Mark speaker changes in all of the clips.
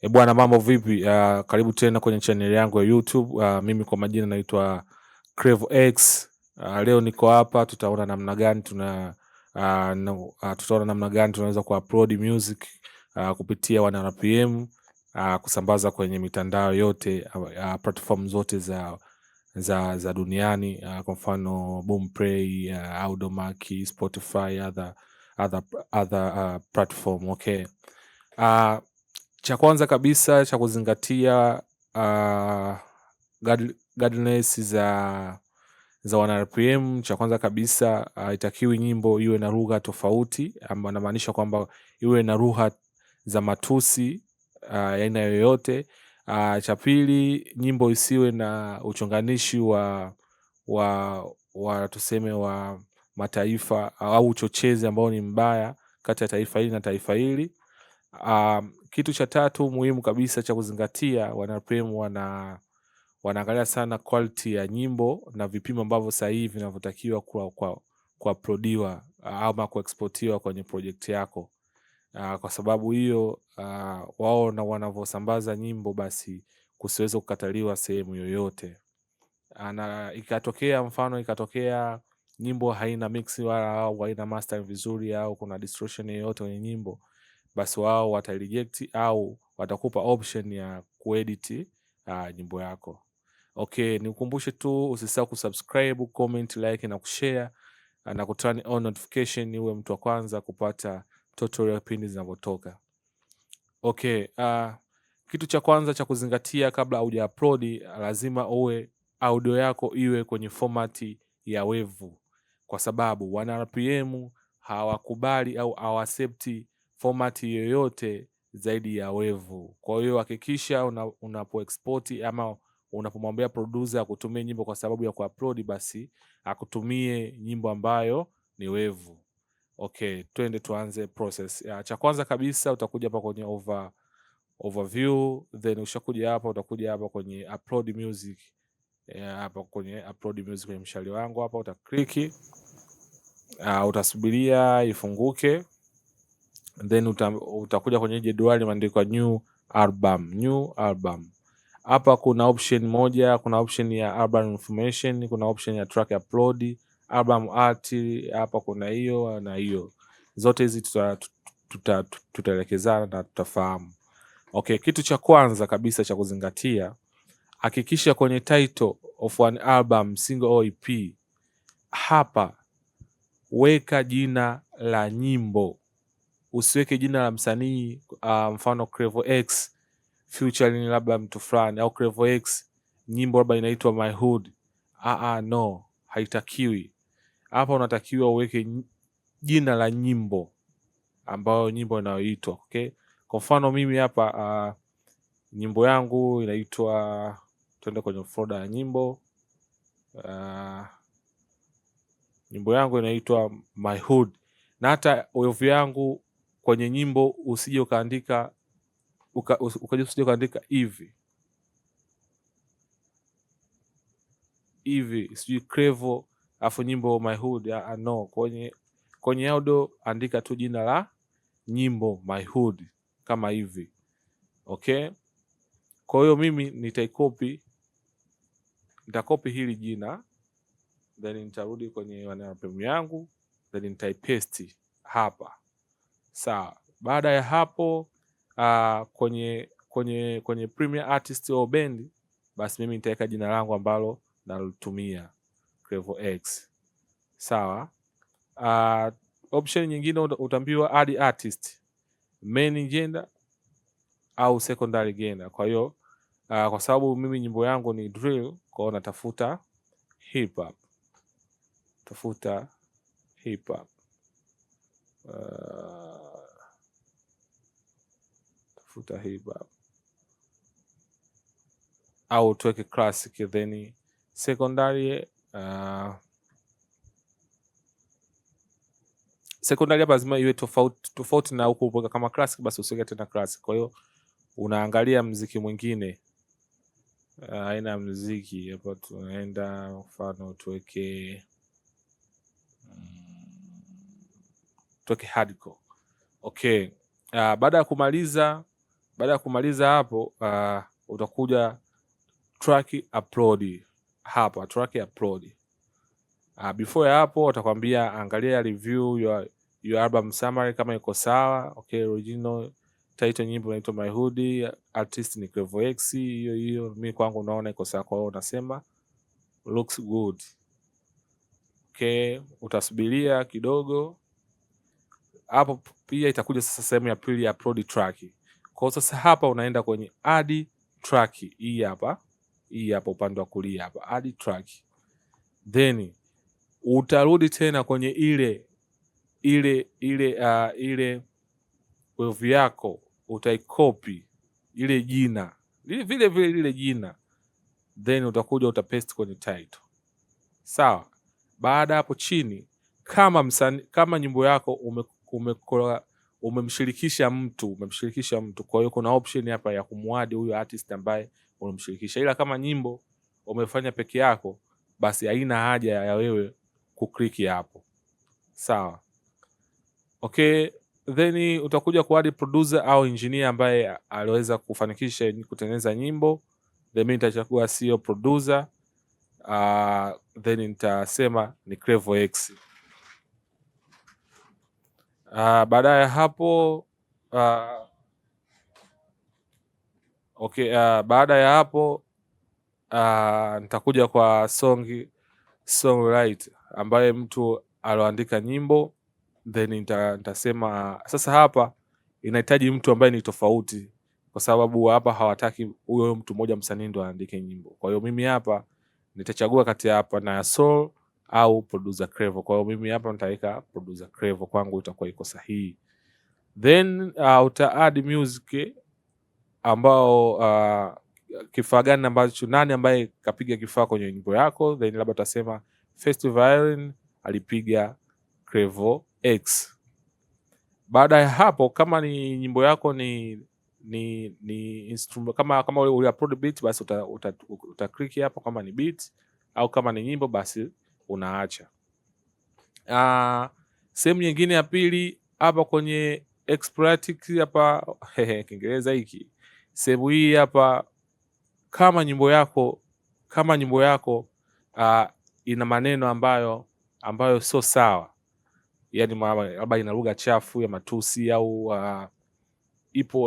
Speaker 1: Bwana, mambo vipi? Karibu tena kwenye channel yangu ya YouTube. Mimi kwa majina naitwa CrevoX. Leo niko hapa, tutaona namna gani tunaweza kuupload music kupitia 1RPM, kusambaza kwenye mitandao yote, platform zote za duniani, kwa mfano Boomplay, Audiomack, Spotify, other platform. Okay. Cha kwanza kabisa cha kuzingatia, guidelines za 1RPM. Cha kwanza kabisa, itakiwi nyimbo iwe na lugha tofauti, ama namaanisha kwamba iwe na lugha za matusi aina yoyote. Cha pili, nyimbo isiwe na uchonganishi wa tuseme wa mataifa au uchochezi ambao ni mbaya kati ya taifa hili na taifa hili. Kitu cha tatu muhimu kabisa cha kuzingatia, 1RPM wanaangalia sana quality ya nyimbo na vipimo ambavyo sahihi vinavyotakiwa kuuploadiwa ama kuexportiwa kwenye project yako. Kwa sababu hiyo, wao na wanavyosambaza nyimbo, basi kusiweze kukataliwa sehemu yoyote. Na ikatokea nyimbo haina mix au haina master vizuri, au kuna distortion yoyote kwenye nyimbo, basi wao watareject au watakupa option ya kuedit nyimbo yako. Okay, nikukumbushe tu usisahau kusubscribe, comment, like na kushare na kuturn on notification uwe mtu wa kwanza kupata tutorial pindi zinavyotoka. Okay, kitu cha kwanza cha kuzingatia kabla huja-upload, lazima uwe audio yako iwe kwenye format ya wave, kwa sababu 1RPM hawakubali au hawaccept format yoyote zaidi ya wave. Kwa hiyo hakikisha unapo export ama unapomwambia producer akutumie nyimbo kwa sababu ya kuupload, basi akutumie nyimbo ambayo ni wave. Okay, twende tuanze process. Cha kwanza kabisa utakuja hapa kwenye overview, then ushakuja hapa, utakuja hapa kwenye upload music. Hapa kwenye upload music kwenye mshale wangu hapa utaklik, utasubiria ifunguke, then utakuja kwenye jedwali imeandikwa new album. Hapa kuna option moja, kuna option ya album information, kuna option ya track upload, album art, hapa kuna hiyo na hiyo. Zote hizi tutaelekezana na tutafahamu. Okay, kitu cha kwanza kabisa cha kuzingatia, hakikisha kwenye title of an album, single or EP, hapa weka jina la nyimbo. Usiweke jina la msanii, mfano CrevoX featuring labda mtu fulani, au CrevoX nyimbo labda inaitwa My Hood. No, haitakiwi. Hapa unatakiwa uweke jina la nyimbo ambayo nyimbo inayoitwa. Okay, kwa mfano mimi hapa nyimbo yangu inaitwa, tuende kwenye folder ya nyimbo, nyimbo yangu inaitwa My Hood. Na hata wave yangu kwenye nyimbo usije ukaandika hivi sijui Crevo afu nyimbo My Hood. No, kwenye audio andika tu jina la nyimbo My Hood kama hivi. Okay, kwa hiyo mimi nitakopi hili jina, then nitarudi kwenye 1RPM yangu, then nitaipaste hapa. Sawa. Baada ya hapo, kwenye Premier Artist au band, basi mimi nitaweka jina langu ambalo nalitumia, CrevoX. Sawa. Option nyingine utaambiwa add artist, main gender au secondary gender. Kwa hiyo kwa sababu mimi nyimbo yangu ni drill, kwa hiyo natafuta hip hop. Au tuweke classic, then secondary. Secondary hapa lazima iwe tofauti na huko upaka kama classic, basi usiweke tena classic. Kwa hiyo unaangalia muziki mwingine, aina ya muziki. Hapa tunaenda mfano tuweke hardcore. Okay, baada ya kumaliza, Baada ya kumaliza hapo, utakuja track upload hapa, track upload. Before ya hapo utakwambia angalia review your album summary kama iko sawa. Okay, original title nyimbo inaitwa My Hood, artist ni Clevo X, hiyo mimi kwangu naona iko sawa, kwa hiyo unasema looks good. Okay, utasubiria kidogo. Hapo pia itakuja sasa sehemu ya pili ya upload track. Kwa hiyo sasa hapa unaenda kwenye add track, hii hapa upande wa kulia hapa, add track. Then utarudi tena kwenye ile wave yako, utaikopi ile jina vile lile jina, then utakuja utapaste kwenye title. Sawa. Baada hapo chini, kama nyimbo yako umemshirikisha mtu, kwa hiyo kuna option hapa ya kumwadi huyo artist ambaye unamshirikisha, ila kama nyimbo umefanya peke yako, basi haina haja ya wewe kukliki hapo. Sawa. Okay, then utakuja kuadi producer au engineer ambaye aliweza kufanikisha kutengeneza nyimbo. Then mimi nitachagua sio producer, then nitasema ni Clevo X. Baada ya hapo baada ya hapo nitakuja kwa songwriter ambaye mtu aloandika nyimbo, then nitasema sasa hapa inahitaji mtu ambaye ni tofauti, kwa sababu hapa hawataki huyo mtu mmoja msanii ndo aandike nyimbo. Kwa hiyo mimi hapa nitachagua kati hapa na Soul au producer Clevo. Kwa hiyo mimi hapa nitaweka producer Clevo, kwangu itakuwa iko sahihi. Then uta add music ambao kifaa gani ambacho nani ambaye kapiga kifaa kwenye nyimbo yako, then labda utasema first violin alipiga Clevo X. Baada ya hapo, kama ni nyimbo yako ni instrument, kama ule upload beat, basi uta click hapo kama ni beat, au kama ni nyimbo basi unaacha. Sehemu nyingine ya pili hapa kwenye exploratic hapa Kiingereza hiki. Sehemu hii hapa, kama nyimbo yako ina maneno ambayo sio sawa, yani labda ina lugha chafu ya matusi au ipo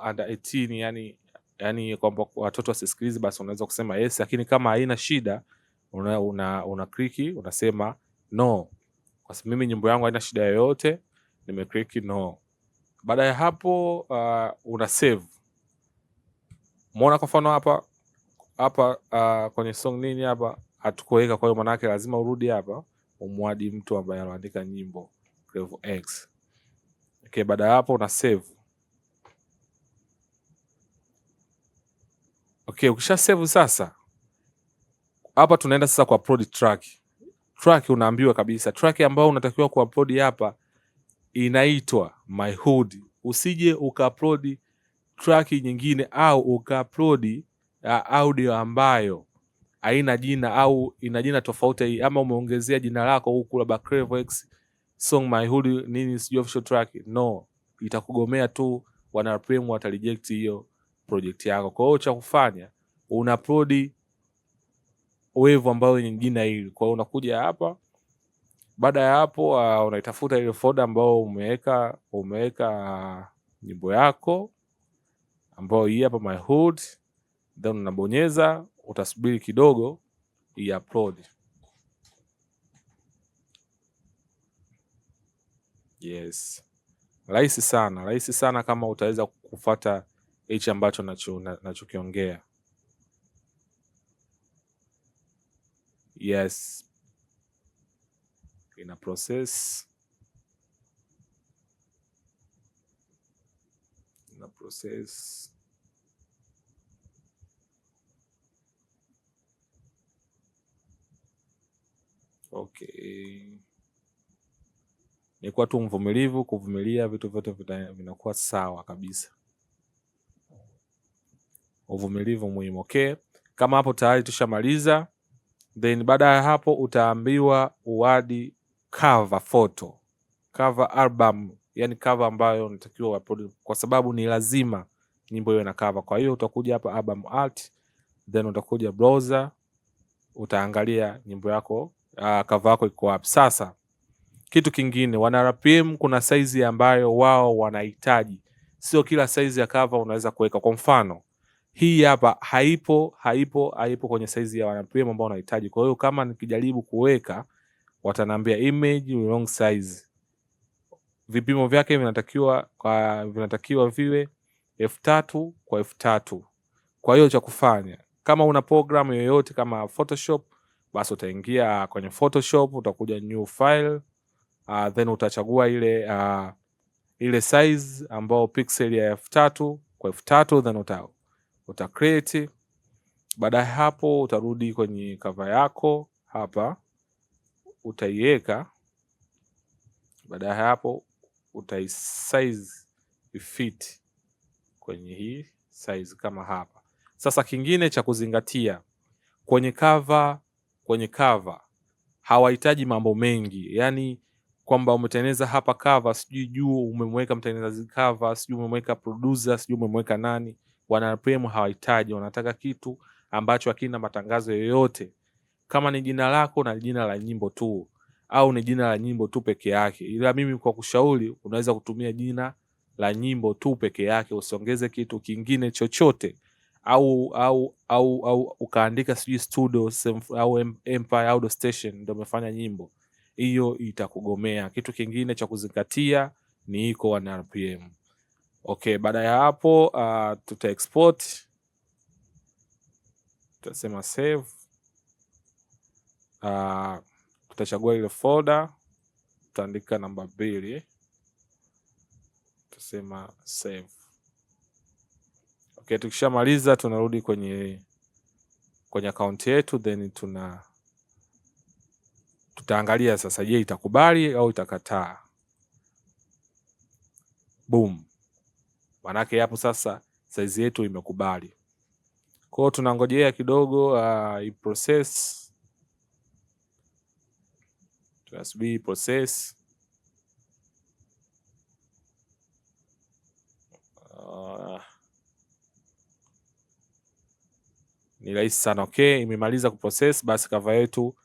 Speaker 1: under 18, yani kwamba watoto wasisikilize, basi unaweza kusema yes. Lakini kama haina shida, una click unasema no, kwa sababu mimi nyimbo yangu haina shida yoyote, nime click no. Baada ya hapo una save. Umeona kwa mfano hapa kwenye song nini hapa hatukuweka, kwa hiyo maana yake lazima urudi hapa umwadi mtu ambaye anaandika nyimbo Clevo X. Okay, baada ya hapo una save. Okay, ukisha save sasa, hapa tunaenda sasa kwa upload track. Track unaambiwa kabisa track ambayo unatakiwa kuupload hapa inaitwa My Hood. Usije ukaupload track nyingine au ukaupload audio ambayo haina jina au ina jina tofauti, ama umeongezea jina lako huku labda Clevo X song My Hood nini sio official track. No, itakugomea tu, wana RPM wata reject hiyo project yako. Kwa hiyo cha kufanya una upload wave ambayo yenye jina hili. Kwa hiyo unakuja hapa, baada ya hapo unaitafuta ile folder ambayo umeweka nyimbo yako ambayo hii hapa My Hood, then unabonyeza, utasubiri kidogo i upload. Yes, rahisi sana kama utaweza kufuata hichi ambacho nachokiongea. Yes, ina process. Okay, ni kwa tu mvumilivu, kuvumilia vitu vyote vinakuwa sawa kabisa. Uvumilivu muhimu. Okay, kama hapo tayari tushamaliza, then baada ya hapo utaambiwa uadi cover photo, cover album yani cover ambayo unatakiwa upload, kwa sababu ni lazima nyimbo iwe na cover. Kwa hiyo utakuja hapa album art, then utakuja browser, utaangalia nyimbo yako cover yako iko wapi. Sasa kitu kingine, wana RPM kuna size ambayo wao wanahitaji, sio kila size ya cover unaweza kuweka. Kwa mfano hii hapa haipo kwenye size ya wana RPM ambao wanahitaji. Kwa hiyo kama nikijaribu kuweka, watanambia image wrong size, vipimo vyake vinatakiwa viwe f3 kwa f3. Kwa hiyo cha kufanya, kama una program yoyote kama Photoshop, basi utaingia kwenye Photoshop, utakuja new file, then utachagua ile size ambao pixel ya f3 kwa f3, then uta create. Baada ya hapo utarudi kwenye cover yako hapa, utaiweka. Baada ya hapo size ifit kwenye hii size kama hapa. Sasa kingine cha kuzingatia kwenye cover hawahitaji mambo mengi, yani kwamba umetengeneza hapa cover, sijui juu umemweka mtengenezaji cover, sijui umemweka producer, sijui umemweka nani. Wana RPM hawahitaji, wanataka kitu ambacho hakina matangazo yoyote, kama ni jina lako na jina la nyimbo tu, au ni jina la nyimbo tu peke yake. Ila mimi kwa kushauri, unaweza kutumia jina la nyimbo tu peke yake, usiongeze kitu kingine chochote, au ukaandika sijui studio au Empire Audio Station ndio umefanya nyimbo hiyo, itakugomea. Kitu kingine cha kuzingatia ni iko wana RPM. Okay, baada ya hapo tuta export, tutasema save, tutachagua ile folder, tutaandika namba 2, tutasema save. Okay, tukishamaliza tunarudi kwenye account yetu, then tutaangalia sasa, je, itakubali au itakataa. Boom, manake hapo sasa size yetu imekubali. Kwa hiyo tunangojea kidogo iprocess, tunasubiri process. Ni rahisi sana. Okay, imemaliza kuprocess, basi cover yetu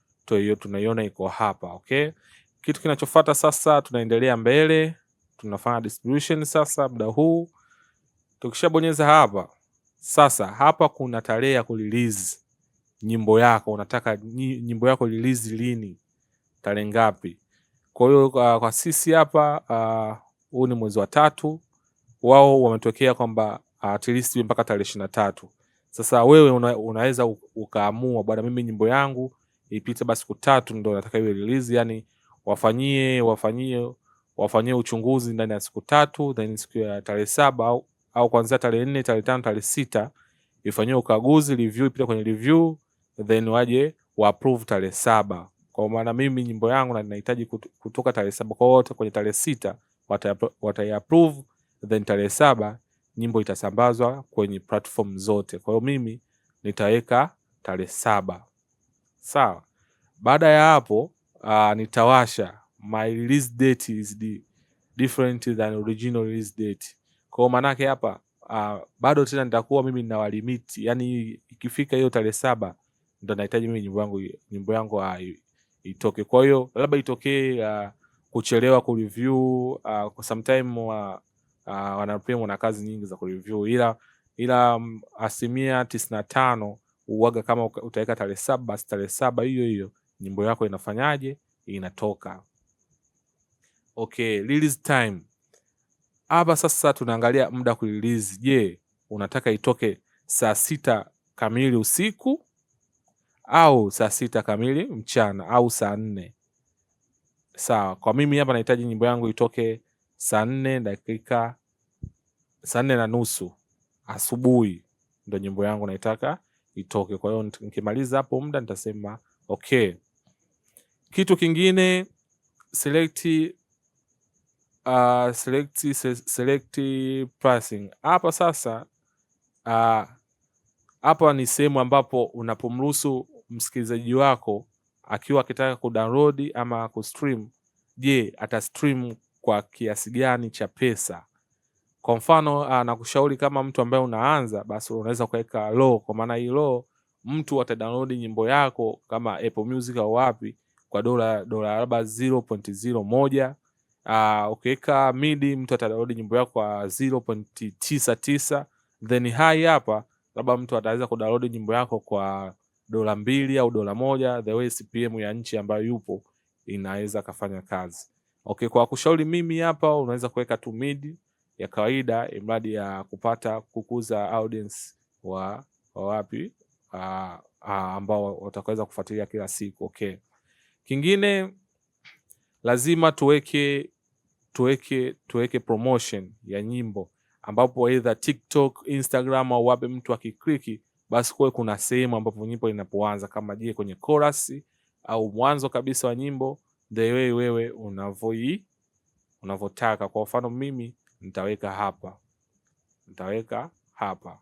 Speaker 1: tunaiona iko hapa. Okay, kitu kinachofuata sasa, tunaendelea mbele, tunafanya distribution. Sasa muda huu tukishabonyeza hapa, sasa hapa kuna tarehe ya kurelease nyimbo yako. Unataka nyimbo yako release lini, tarehe ngapi? Kwa hiyo kwa sisi hapa huu ni mwezi wa 3, wao wametokea kwamba at least mpaka tarehe 23. Sasa wewe unaweza ukaamua, bwana, mimi nyimbo yangu ipite basi siku 3 ndio nataka iwe release, yani wafanyie uchunguzi ndani ya siku 3, then siku ya tarehe 7 au kuanzia tarehe 4, tarehe 5, tarehe 6 ifanyie ukaguzi, review, ipite kwenye review, then waje wa approve tarehe 7. Kwa maana mimi nyimbo yangu na ninahitaji kutoka tarehe 7, kwa wote kwenye tarehe 6 watai approve, then tarehe 7 nyimbo itasambazwa kwenye platform zote. Kwa hiyo mimi nitaweka tarehe 7. Sawa. Baada ya hapo nitawasha my release date is different than original release date. Kwa hiyo manake hapa bado tena nitakuwa mimi nina limit, yani ikifika hiyo tarehe 7 ndio nahitaji mimi nyimbo yangu itoke. Kwa hiyo labda itokee kuchelewa ku review, kwa sometime wana RPM na kazi nyingi za ku review, ila 95% uwaga kama utaweka tarehe 7, basi tarehe 7 hiyo nyimbo yako inafanyaje, inatoka. Okay, release time. Hapa sasa tunaangalia muda ku release. Je, unataka itoke saa 6 kamili usiku au saa 6 kamili mchana au saa 4? Sawa, kwa mimi hapa nahitaji nyimbo yangu itoke saa 4:30 asubuhi, ndio nyimbo yangu naitaka itoke. Kwa hiyo nikimaliza hapo muda nitasema okay. Kitu kingine, select pricing. Hapa sasa hapa ni sehemu ambapo unapomruhusu msikilizaji wako akiwa akitaka kudownload ama kustream, je, atastream kwa kiasi gani cha pesa. Kwa mfano nakushauri kama mtu ambaye unaanza, basi unaweza kuweka low, kwa maana hii low mtu atadownload nyimbo yako kama Apple Music au wapi kwa dola labda 0.01. Ukiweka midi mtu atadownload nyimbo yako kwa 0.99, then high hapa labda mtu ataweza kudownload nyimbo yako kwa dola 2 au dola 1, the way CPM ya nchi ambayo yupo inaweza kafanya kazi. Okay, kwa kushauri mimi hapa unaweza kuweka tu midi ya kawaida, imradi ya kukuza audience wa wapi ambao watakaweza kufuatilia kila siku. Okay, kingine lazima tuweke promotion ya nyimbo, ambapo either TikTok, Instagram au wapi mtu akikliki, basi kwa kuna sehemu ambapo nyimbo inapoanza, kama je kwenye chorus au mwanzo kabisa wa nyimbo, the way wewe unavotaka. Kwa mfano mimi nitaweka hapa,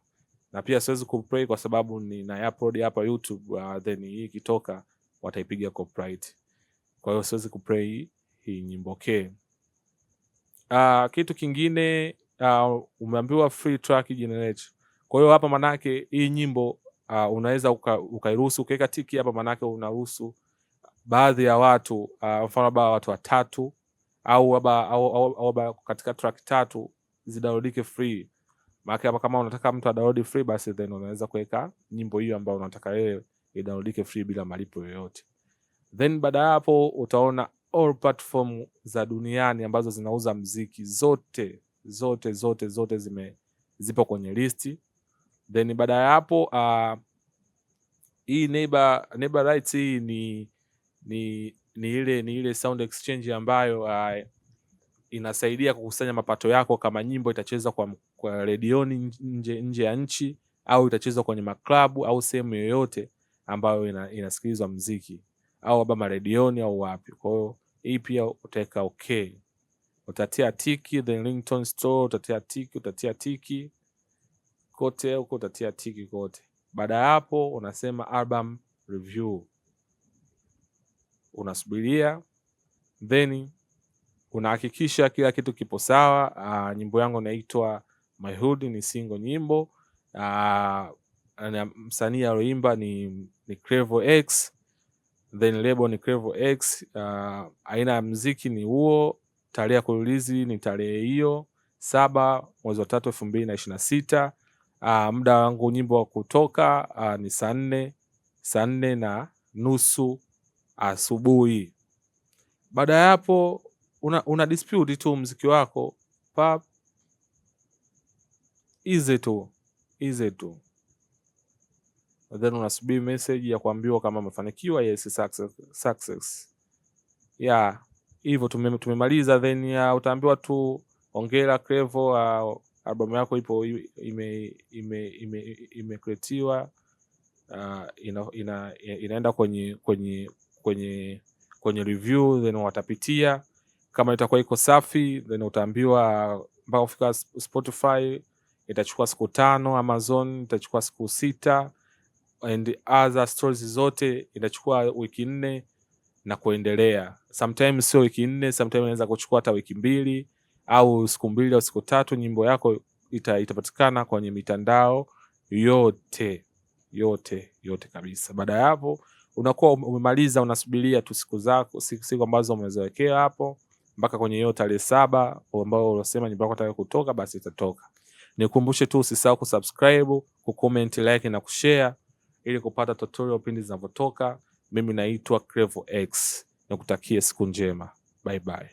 Speaker 1: na pia siwezi kuplay kwa sababu nina upload hapa YouTube, then hii ikitoka wataipiga copyright, kwa hiyo siwezi kuplay hii nyimbo. Okay, kitu kingine umeambiwa free track generator. Kwa hiyo hapa manake hii nyimbo unaweza ukairuhusu ukiweka tiki hapa, manake unaruhusu baadhi ya watu, mfano baba watu 3 au katika track 3 zidownloadike free. Maana hapa kama unataka mtu adownload free, basi then unaweza kuweka nyimbo hiyo ambayo unataka wewe idownloadike free bila malipo yoyote. Then baada hapo utaona all platform za duniani ambazo zinauza muziki zote zipo kwenye listi. Then baada ya hapo hii Neighbor Rights hii ni ile sound exchange ambayo inasaidia kukusanya mapato yako kama nyimbo itachezwa kwa redioni nje ya nchi, au itachezwa kwenye maklabu au sehemu yoyote ambayo inasikilizwa muziki, au labda redioni au wapi. Kwa hiyo hii pia utaweka okay, utatia tiki, then ringtone store utatia tiki kote huko, utatia tiki kote. Baada ya hapo unasema album review, unasubiria, then unahakikisha kila kitu kipo sawa. Nyimbo yangu inaitwa My Hood, ni single nyimbo. Msanii alioimba ni Crevo X, then label ni Crevo X. Aina ya muziki ni huo. Tarehe ya kurelease ni tarehe hiyo 7 mwezi wa 3 2026. Muda wangu nyimbo wa kutoka ni saa 4:30 asubuhi. Baada ya hapo una dispute tu muziki wako pap, easy tu, then unasubiri message ya kuambiwa kama umefanikiwa, yes success. Yeah, hivyo tumemaliza. Then utaambiwa tu hongera Crevo, album yako ipo imecreatiwa, inaenda kwenye review, then watapitia. Kama itakuwa iko safi, then utaambiwa mpaka kufika Spotify itachukua siku 5, Amazon itachukua siku 6, and other stories zote itachukua wiki 4 na kuendelea. Sometimes sio wiki 4, sometimes inaweza kuchukua hata wiki 2 au siku 2 au siku 3. Nyimbo yako itapatikana kwenye mitandao yote kabisa. Baada ya hapo unakuwa umemaliza, unasubiria tu siku ambazo umezowekea hapo mpaka kwenye hiyo tarehe 7 ambao unasema nyimbo yako itaka kutoka, basi itatoka. Nikukumbushe tu usisahau kusubscribe, kucomment, like na kushare ili kupata tutorial pindi zinapotoka. Mimi naitwa Crevo X. Nikutakie siku njema. Bye bye.